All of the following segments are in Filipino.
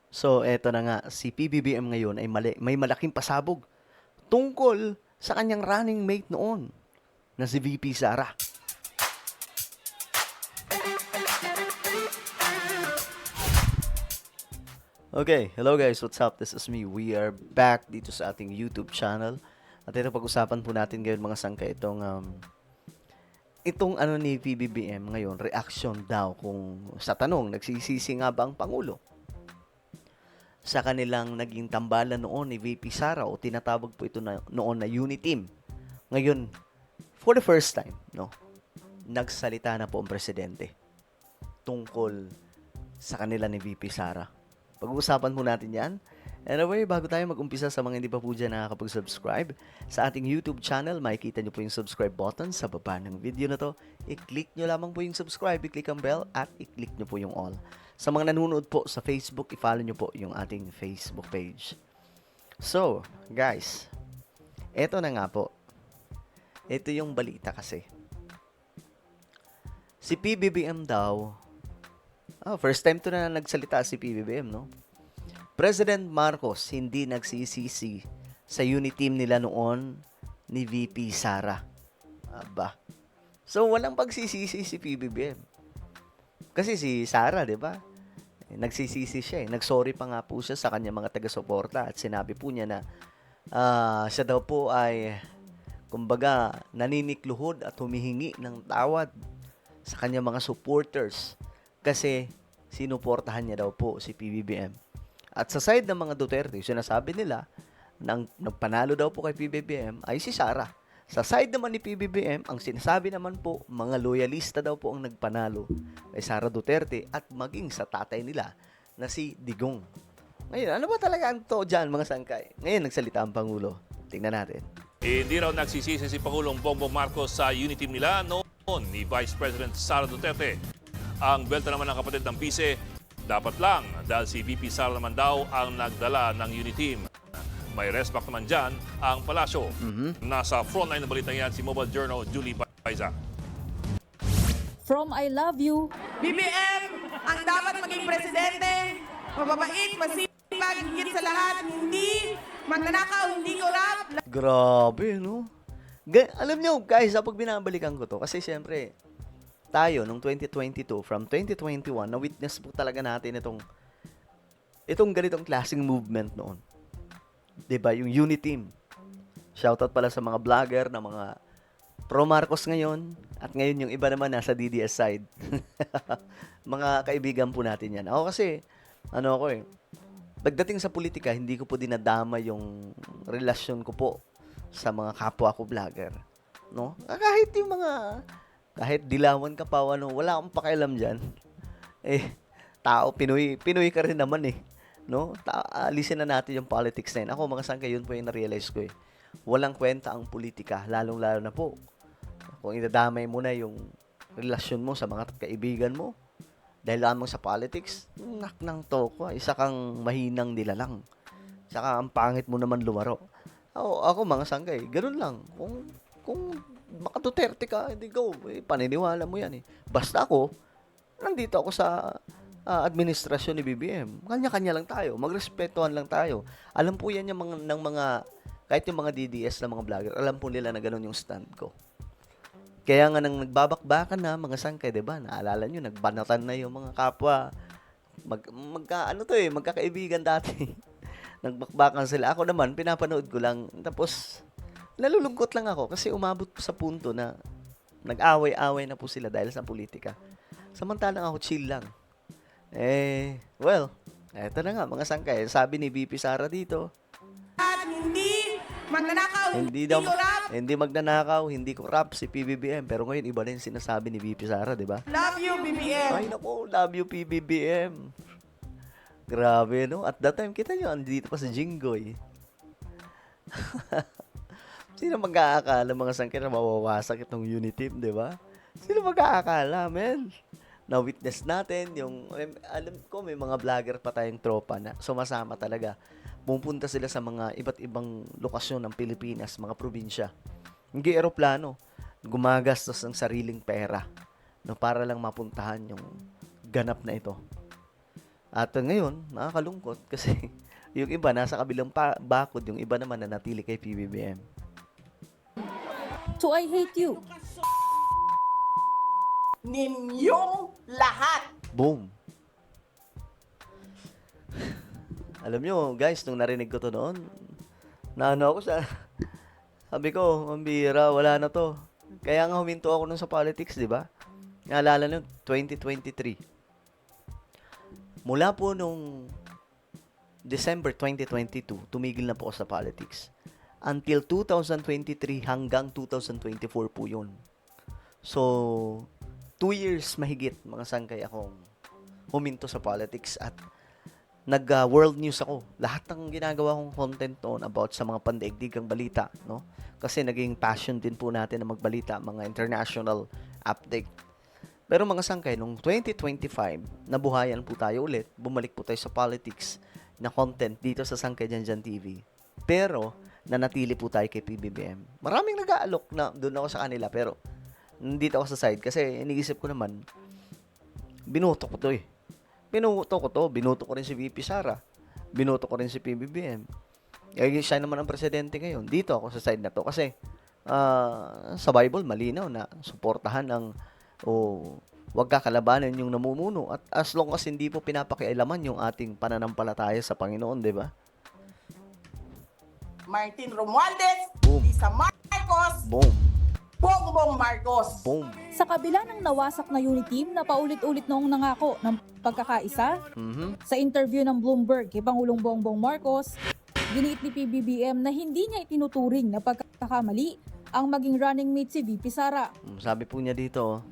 So, eto na nga, si PBBM ngayon ay may malaking pasabog tungkol sa kanyang running mate noon na si VP Sara. Okay, hello guys, what's up? This is me. We are back dito sa ating YouTube channel. At ito pag-usapan po natin ngayon mga sangka itong ano ni PBBM ngayon, reaction daw kung sa tanong, nagsisisi nga ba ang Pangulo sa kanilang naging tambalan noon ni VP Sara o tinatawag po ito noon na Uniteam. Ngayon, for the first time, no, nagsalita na po ang presidente tungkol sa kanila ni VP Sara. Pag-uusapan po natin yan. Anyway, bago tayo mag-umpisa sa mga hindi pa po dyan nakakapag-subscribe sa ating YouTube channel, makikita nyo po yung subscribe button sa baba ng video na to. I-click nyo lamang po yung subscribe, i-click ang bell, at i-click nyo po yung all. Sa mga nanonood po sa Facebook, i-follow nyo po yung ating Facebook page. So, guys, eto na nga po. Ito yung balita kasi. Si PBBM daw, first time to na nagsalita si PBBM, no? President Marcos hindi nagsisisi sa Uniteam nila noon ni VP Sara. Aba. So, walang pagsisisi si PBBM. Kasi si Sara, di ba? Nagsisisi siya eh. Nagsorry pa nga po siya sa kanya mga taga-suporta at sinabi po niya na siya daw po ay kumbaga naninikluhod at humihingi ng tawad sa kanya mga supporters kasi sinuportahan niya daw po si PBBM. At sa side ng mga Duterte, sinasabi nila na nagpanalo daw po kay PBBM ay si Sara. Sa side naman ni PBBM, ang sinasabi naman po, mga loyalista daw po ang nagpanalo kay Sara Duterte at maging sa tatay nila na si Digong. Ngayon, ano ba talaga ang to dyan mga sangkay? Ngayon, nagsalita ang Pangulo. Tingnan natin. Hindi raw nagsisisi si Pangulong Bongbong Marcos sa Uniteam nila noon ni Vice President Sara Duterte. Ang belta naman ng kapatid ng Pise, dapat lang dahil si VP Sara naman daw ang nagdala ng Uniteam. May respect naman dyan ang palasyo. Nasa frontline ng balita yan si Mobile Journal Julie Baiza. From I Love You, BBM ang dapat maging presidente, mababait, masipag, higit sa lahat, hindi magnanakaw, hindi korap. Grabe, no? Alam nyo, guys, pag binabalikan ko to, kasi siyempre, tayo, nung 2022, from 2021, na-witness po talaga natin itong ganitong klaseng movement noon. 'Di ba? Yung Uniteam. Shoutout pala sa mga vlogger na mga pro-Marcos ngayon, at ngayon yung iba naman nasa DDS side. Mga kaibigan po natin yan. Ako kasi, pagdating sa politika, hindi ko po dinadama yung relasyon ko po sa mga kapwa ko vlogger. No? Kahit dilawan ka pa, wala akong pakialam dyan. Tao, Pinoy ka rin naman eh. No? Alisin na natin yung politics na yun. Ako, mga sangka, yun po yung na-realize ko eh. Walang kwenta ang politika, lalong-lalo na po. Kung idadamay mo na yung relasyon mo sa mga kaibigan mo, dahil lamang sa politics, nak ng toko, isa kang mahinang nilalang. Saka ang pangit mo naman lumaro. Ako mga sangkay, ganun lang. Kung baka Duterte ka, hindi go. Paniniwala mo yan eh. Basta ako, nandito ako sa administrasyon ni BBM. Kanya-kanya lang tayo. Magrespetuhan lang tayo. Alam po yan yung kahit yung mga DDS na mga vlogger, alam po nila na ganun yung stand ko. Kaya nga nang nagbabakbakan na mga sangkay, diba? Naalala nyo, nagbanatan na yung mga kapwa. Magkakaibigan dati. Nagbakbakan sila. Ako naman, pinapanood ko lang. Tapos, nalulungkot lang ako kasi umabot sa punto na nag-away-away na po sila dahil sa politika. Samantalang ako chill lang. Eto na nga mga sangkay. Sabi ni VP Sara dito, At hindi magnanakaw, hindi magnanakaw, hindi corrupt si PBBM. Pero ngayon iba na yung sinasabi ni VP Sara, di ba? Love you, BBM. Ay nako, love you PBBM. Grabe, no? At that time, kita nyo, andito pa sa Jinggoy. Sino mag-aakala mga sangkay na mawawasak itong Uniteam, di ba? Sino mag-aakala, men? Na-witness natin alam ko may mga vlogger pa tayong tropa na sumasama talaga. Pupunta sila sa mga iba't ibang lokasyon ng Pilipinas, mga probinsya. Hindi eroplano, gumagastos ng sariling pera no, para lang mapuntahan yung ganap na ito. At ngayon, nakakalungkot kasi yung iba nasa kabilang bakod, yung iba naman nanatili kay PBBM. to I hate you. Ninyong lahat. Boom! Alam nyo, guys, nung narinig ko to noon, naano ako sa... Sabi ko, ang bihira, wala na to. Kaya nga huminto ako nun sa politics, di ba? Naalala nyo, 2023. Mula po nung December 2022, tumigil na po ako sa politics. Until 2023 hanggang 2024 po yun. So, 2 years mahigit mga sangkay akong huminto sa politics at nag-world news ako. Lahat ng ginagawa kong content noon about sa mga pandaigdigang balita, no? Kasi naging passion din po natin na magbalita, mga international update. Pero mga sangkay, nung 2025, nabuhayan po tayo ulit. Bumalik po tayo sa politics na content dito sa Sangkay Janjan TV. Pero, nanatili po tayo kay PBBM. Maraming nag-aalok na doon ako sa kanila, pero nandito ako sa side kasi iniisip ko naman, binuto ko to eh. Binuto ko rin si VP Sara. Binuto ko rin si PBBM. Siya naman ang presidente ngayon. Dito ako sa side na to kasi sa Bible malinaw na suportahan ang wag kakalabanan yung namumuno at as long as hindi po pinapakialaman yung ating pananampalataya sa Panginoon, di ba? Martin Romualdez, Boom. Lisa Marcos, Boom. Bongbong Marcos. Boom. Sa kabila ng nawasak na unity team na paulit-ulit noong nangako ng pagkakaisa, sa interview ng Bloomberg kay Pangulong Bongbong Marcos, giniit ni PBBM na hindi niya itinuturing na pagkakamali ang maging running mate si VP Sara. Sabi po niya dito,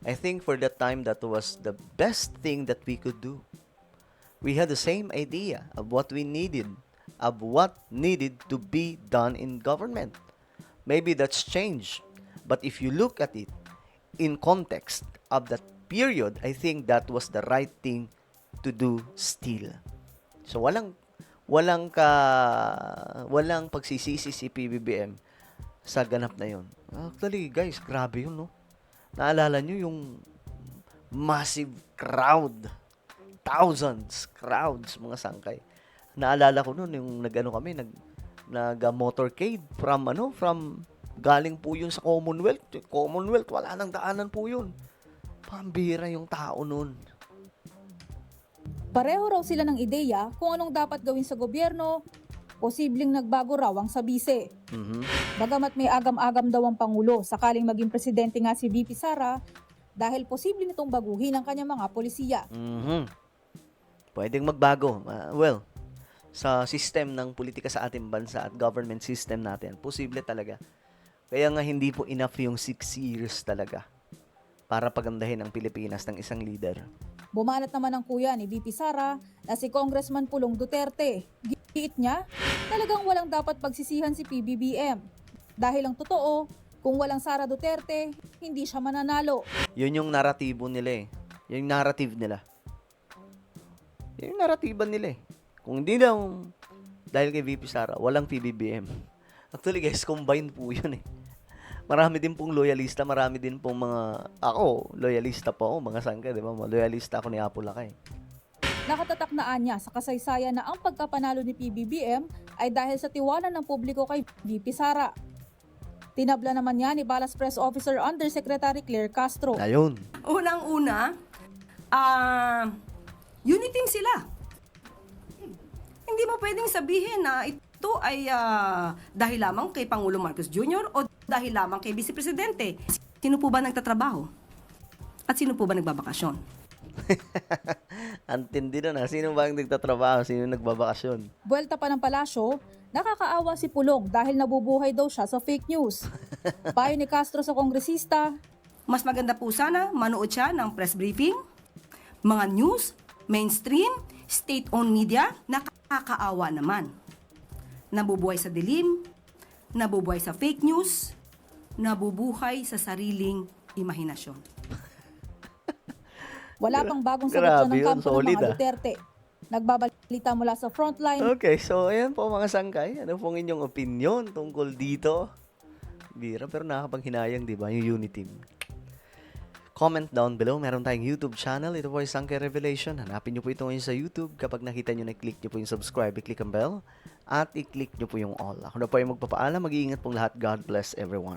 I think for that time that was the best thing that we could do. We had the same idea of what we needed, of what needed to be done in government. Maybe that's changed. But if you look at it in context of that period, I think that was the right thing to do still. So walang pagsisisi si PBBM sa ganap na yon. Actually, guys, grabe yun, no? Naalala nyo yung massive crowd. Thousands crowds, mga sangkay. Naalala ko noon yung nag-motorcade from galing po yun sa Commonwealth. Commonwealth, wala nang daanan po yun. Pambira yung tao noon. Pareho raw sila ng ideya kung anong dapat gawin sa gobyerno, posibleng nagbago raw ang sa bise. Bagamat may agam-agam daw ang Pangulo sakaling maging presidente nga si VP Sara dahil posible nitong baguhin ang kanyang mga polisiya. Pwedeng magbago. Sa system ng politika sa ating bansa at government system natin, posible talaga. Kaya nga hindi po enough yung 6 years talaga para pagandahin ang Pilipinas ng isang leader. Bumanat naman ang kuya ni VP Sara na si Congressman Pulong Duterte. Giit niya, talagang walang dapat pagsisihan si PBBM. Dahil ang totoo, kung walang Sara Duterte, hindi siya mananalo. Yun yung naratibo nila eh. Yun yung narrative nila. Yun yung naratiban nila eh. Kung hindi lang dahil kay VP Sara, walang PBBM. Actually guys, combined po yun eh. Marami din pong loyalista, marami din pong ako, loyalista po ako, mga sangka, di ba? Loyalista ako ni Apo Lakay. Nakatatak na anya sa kasaysayan na ang pagkapanalo ni PBBM ay dahil sa tiwala ng publiko kay VP Sara. Tinabla naman niya ni Balas Press Officer Undersecretary Claire Castro. Ayun. Unang-una, unity sila. Hindi mo pwedeng sabihin na ito ay dahil lamang kay Pangulong Marcos Jr. o dahil lamang kay Vice Presidente. Sino po ba nagtatrabaho? At sino po ba nagbabakasyon? Antindi na. Sino ba ang nagtatrabaho? Sino nagbabakasyon? Buwelta pa ng palasyo, nakakaawa si Pulong dahil nabubuhay daw siya sa fake news. Payo ni Castro sa kongresista, Mas maganda po sana manood siya ng press briefing, mga news, mainstream, state-owned media, nakakaawa naman. Nabubuhay sa dilim, nabubuhay sa fake news, nabubuhay sa sariling imahinasyon. wala pang bagong sagot Grabe siya ng yun, kampo ng solid, mga Duterte. Nagbabalita mula sa frontline, Okay, so ayan po mga sangkay. Ano pong inyong opinion tungkol dito? Bira, pero nakakapanghinayang, di ba? Yung unity team. comment down below. Meron tayong YouTube channel. Ito po ay Sangke Revelation. Hanapin nyo po ito ngayon sa YouTube. Kapag nakita nyo na, click nyo po yung subscribe, i-click ang bell, at i-click nyo po yung all. Ako na po ay magpapaalam. Mag-iingat pong lahat. God bless everyone.